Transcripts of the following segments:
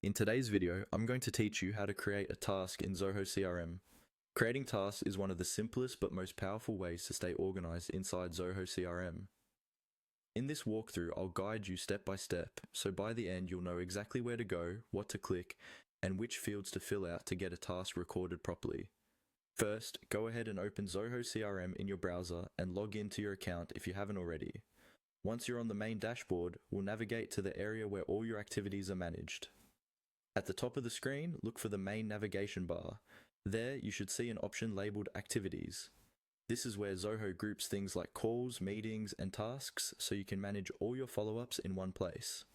In today's video, I'm going to teach you how to create a task in Zoho CRM. Creating tasks is one of the simplest but most powerful ways to stay organized inside Zoho CRM. In this walkthrough, I'll guide you step by step, so by the end you'll know exactly where to go, what to click, and which fields to fill out to get a task recorded properly. First, go ahead and open Zoho CRM in your browser and log into your account if you haven't already. Once you're on the main dashboard, we'll navigate to the area where all your activities are managed. At the top of the screen, look for the main navigation bar. There, you should see an option labeled Activities. This is where Zoho groups things like calls, meetings, and tasks so you can manage all your follow-ups in one place.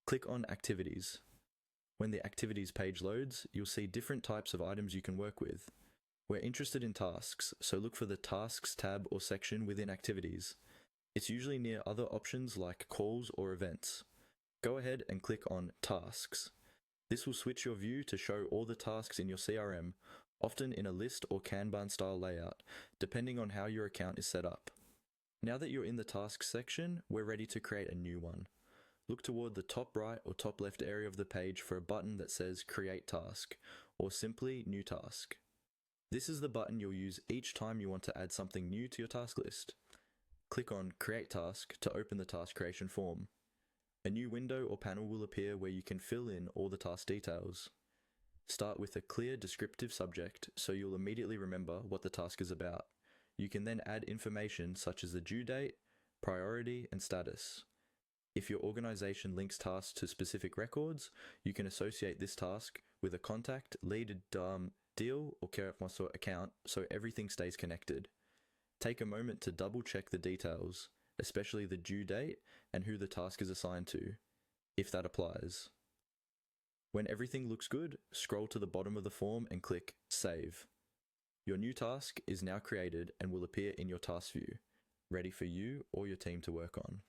Click on Activities. When the Activities page loads, you'll see different types of items you can work with. We're interested in tasks, so look for the Tasks tab or section within Activities. It's usually near other options like calls or events. Go ahead and click on Tasks. This will switch your view to show all the tasks in your CRM, often in a list or Kanban style layout, depending on how your account is set up. Now that you're in the Tasks section, we're ready to create a new one. Look toward the top right or top left area of the page for a button that says Create Task, or simply New Task. This is the button you'll use each time you want to add something new to your task list. Click on Create Task to open the task creation form. A new window or panel will appear where you can fill in all the task details. Start with a clear descriptive subject so you'll immediately remember what the task is about. You can then add information such as the due date, priority, and status. If your organization links tasks to specific records, you can associate this task with a contact, lead, deal, or care of my sort account so everything stays connected. Take a moment to double check the details, especially the due date and who the task is assigned to, if that applies. When everything looks good, scroll to the bottom of the form and click Save. Your new task is now created and will appear in your task view, ready for you or your team to work on.